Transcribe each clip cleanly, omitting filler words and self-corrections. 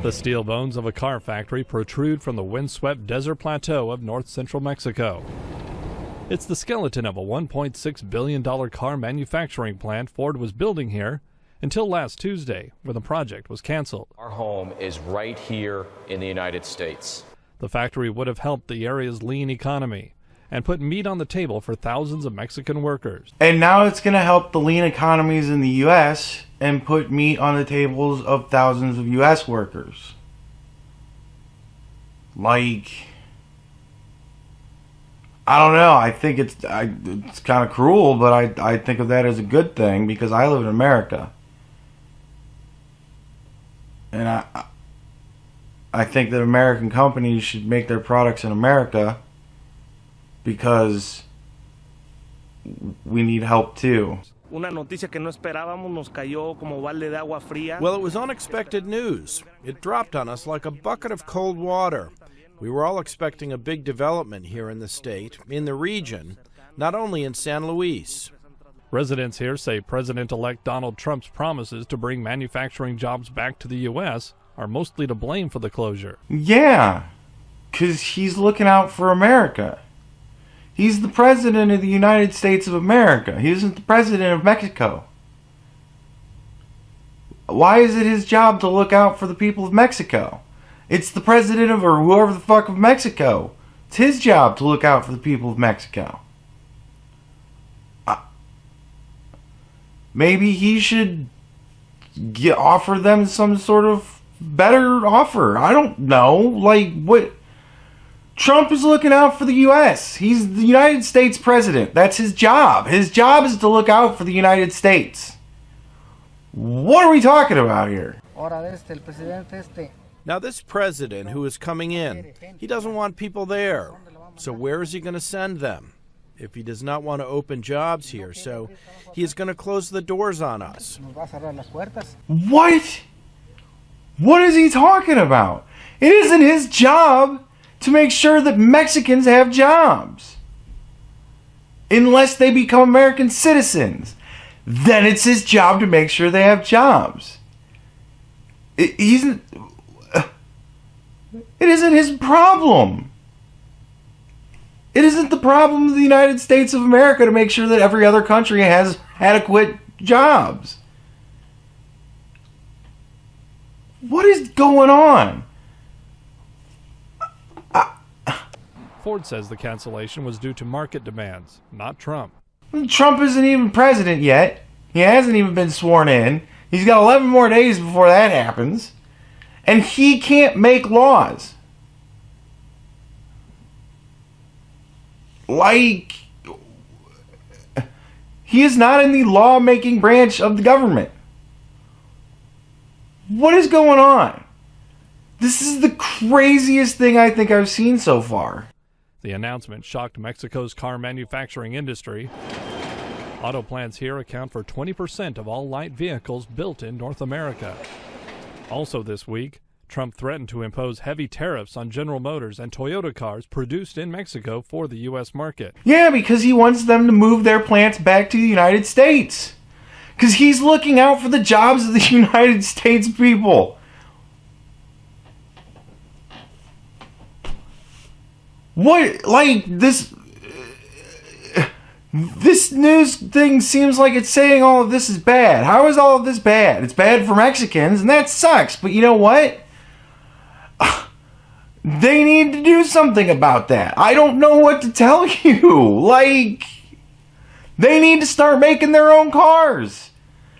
The steel bones of a car factory protrude from the windswept desert plateau of north-central Mexico. It's the skeleton of a $1.6 billion car manufacturing plant Ford was building here until last Tuesday, when the project was canceled. Our home is right here in the United States. The factory would have helped the area's lean economy and put meat on the table for thousands of Mexican workers. And now it's going to help the lean economies in the U.S. and put meat on the tables of thousands of U.S. workers. Like, I don't know. I think it's kind of cruel, but I think of that as a good thing because I live in America. And I think that American companies should make their products in America because we need help too. Well, it was unexpected news. It dropped on us like a bucket of cold water. We were all expecting a big development here in the state, in the region, not only in San Luis. Residents here say President-elect Donald Trump's promises to bring manufacturing jobs back to the U.S. are mostly to blame for the closure. Yeah, because he's looking out for America. He's the president of the United States of America. He isn't the president of Mexico. Why is it his job to look out for the people of Mexico? It's the president of, or whoever the fuck, of Mexico. It's his job to look out for the people of Mexico. Maybe he should offer them some sort of better offer. I don't know. Like, what? Trump is looking out for the U.S. He's the United States president. That's his job. His job is to look out for the United States. What are we talking about here? Now this president who is coming in, he doesn't want people there. So where is he going to send them? If he does not want to open jobs here, so he is going to close the doors on us. What? What is he talking about? It isn't his job to make sure that Mexicans have jobs. Unless they become American citizens. Then it's his job to make sure they have jobs. It isn't his problem. It isn't the problem of the United States of America to make sure that every other country has adequate jobs. What is going on? Ford says the cancellation was due to market demands, not Trump. Trump isn't even president yet. He hasn't even been sworn in. He's got 11 more days before that happens. And he can't make laws. Like, he is not in the law-making branch of the government. What is going on? This is the craziest thing I think I've seen so far. The announcement shocked Mexico's car manufacturing industry. Auto plants here account for 20% of all light vehicles built in North America. Also this week, Trump threatened to impose heavy tariffs on General Motors and Toyota cars produced in Mexico for the U.S. market. Yeah, because he wants them to move their plants back to the United States. Because he's looking out for the jobs of the United States people. What, like, this news thing seems like it's saying all of this is bad. How is all of this bad? It's bad for Mexicans, and that sucks. But you know what? They need to do something about that. I don't know what to tell you. Like, they need to start making their own cars.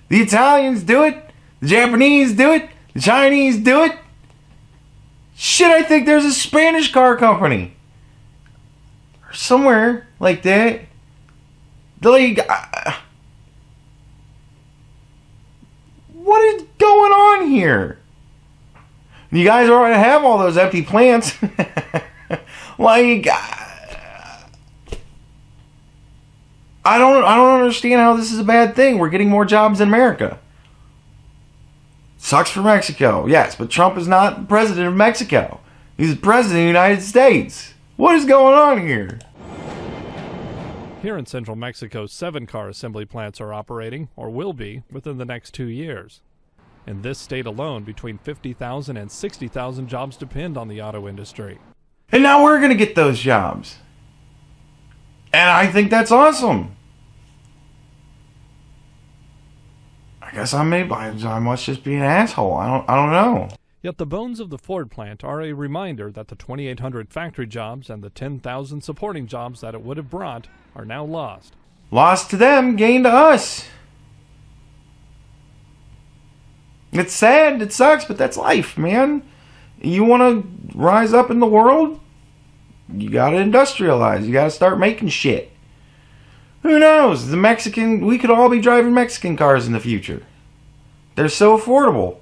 The Italians do it. The Japanese do it. The Chinese do it. Shit, I think there's a Spanish car company. Somewhere like that. Like, what is going on here? You guys already have all those empty plants. Like, I don't understand how this is a bad thing. We're getting more jobs in America. Sucks for Mexico, yes, but Trump is not the president of Mexico. He's the president of the United States. What is going on here? Here in central Mexico, 7 car assembly plants are operating, or will be, within the next 2 years. In this state alone, between 50,000 and 60,000 jobs depend on the auto industry. And now we're going to get those jobs. And I think that's awesome. I guess I must just be an asshole. I don't know. Yet the bones of the Ford plant are a reminder that the 2,800 factory jobs and the 10,000 supporting jobs that it would have brought are now lost. Lost to them, gained to us. It's sad, it sucks, but that's life, man. You want to rise up in the world? You got to industrialize. You got to start making shit. Who knows? We could all be driving Mexican cars in the future. They're so affordable.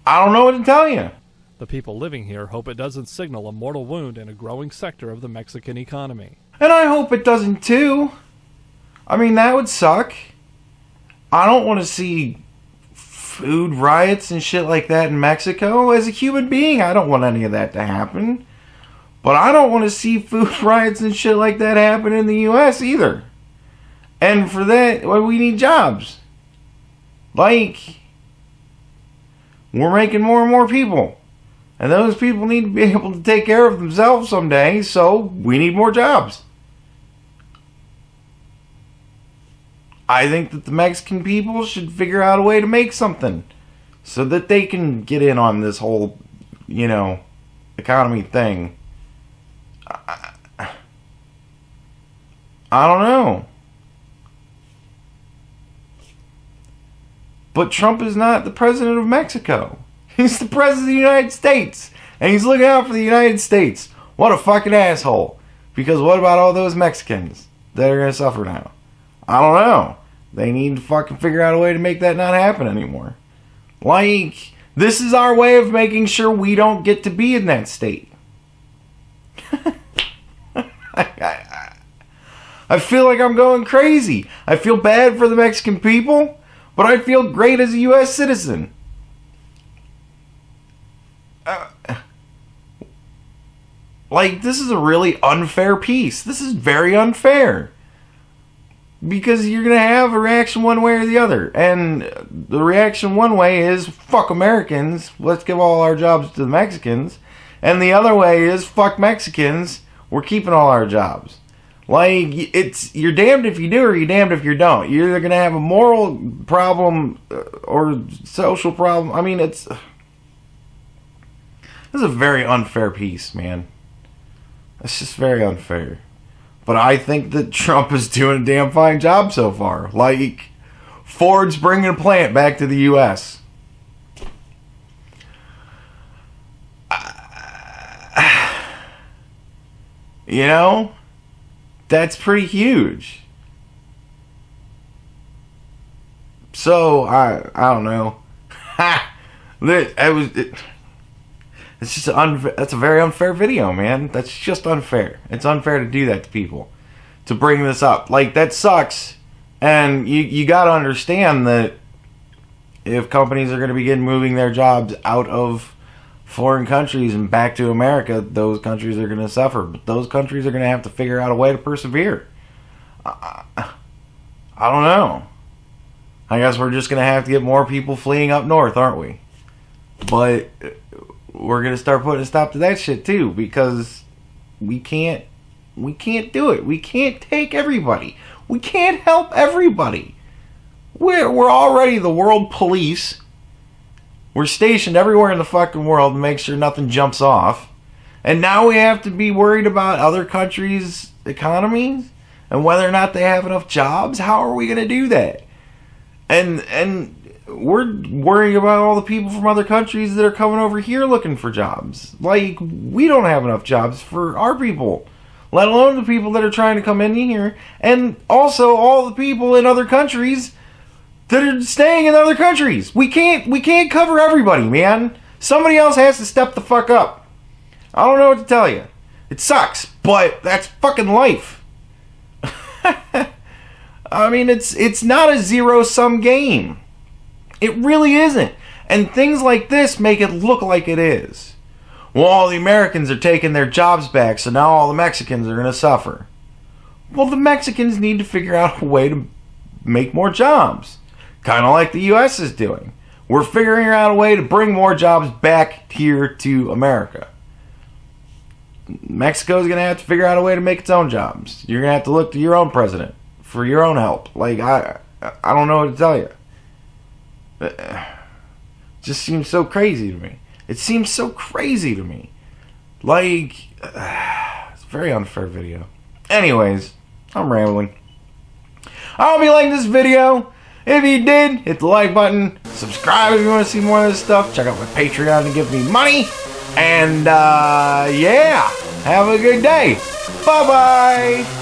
I don't know what to tell you. The people living here hope it doesn't signal a mortal wound in a growing sector of the Mexican economy. And I hope it doesn't too. I mean, that would suck. I don't want to see food riots and shit like that in Mexico. As a human being, I don't want any of that to happen. But I don't want to see food riots and shit like that happen in the U.S. either. And for that, well, we need jobs. Like, we're making more and more people. And those people need to be able to take care of themselves someday, so we need more jobs. I think that the Mexican people should figure out a way to make something so that they can get in on this whole, economy thing. I don't know. But Trump is not the president of Mexico. He's the president of the United States. And he's looking out for the United States. What a fucking asshole. Because what about all those Mexicans that are going to suffer now? I don't know. They need to fucking figure out a way to make that not happen anymore. Like, this is our way of making sure we don't get to be in that state. I feel like I'm going crazy. I feel bad for the Mexican people, but I feel great as a U.S. citizen. Like, this is a really unfair piece. This is very unfair. Because you're going to have a reaction one way or the other. And the reaction one way is, fuck Americans, let's give all our jobs to the Mexicans. And the other way is, fuck Mexicans, we're keeping all our jobs. Like, you're damned if you do or you're damned if you don't. You're either going to have a moral problem or social problem. I mean, this is a very unfair piece, man. It's just very unfair. But I think that Trump is doing a damn fine job so far. Like, Ford's bringing a plant back to the U.S. That's pretty huge. So, I don't know. It's just that's a very unfair video, man. That's just unfair. It's unfair to do that to people. To bring this up. Like, that sucks. And you gotta understand that if companies are going to begin moving their jobs out of foreign countries and back to America, those countries are going to suffer. But those countries are going to have to figure out a way to persevere. I don't know. I guess we're just going to have to get more people fleeing up north, aren't we? But we're going to start putting a stop to that shit too, because we can't do it. We can't take everybody. We can't help everybody. We're already the world police. We're stationed everywhere in the fucking world to make sure nothing jumps off. And now we have to be worried about other countries' economies and whether or not they have enough jobs. How are we going to do that? And we're worrying about all the people from other countries that are coming over here looking for jobs. Like, we don't have enough jobs for our people, let alone the people that are trying to come in here, and also all the people in other countries that are staying in other countries. We can't cover everybody, man. Somebody else has to step the fuck up. I don't know what to tell you. It sucks, but that's fucking life. I mean, it's not a zero-sum game. It really isn't. And things like this make it look like it is. Well, all the Americans are taking their jobs back, so now all the Mexicans are going to suffer. Well, the Mexicans need to figure out a way to make more jobs. kind of like the U.S. is doing. We're figuring out a way to bring more jobs back here to America. Mexico's going to have to figure out a way to make its own jobs. You're going to have to look to your own president for your own help. Like, I don't know what to tell you. It just seems so crazy to me. It seems so crazy to me. Like, it's a very unfair video. Anyways, I'm rambling. I hope you liked this video. If you did, hit the like button. Subscribe if you want to see more of this stuff. Check out my Patreon to give me money. And, yeah, have a good day. Bye-bye.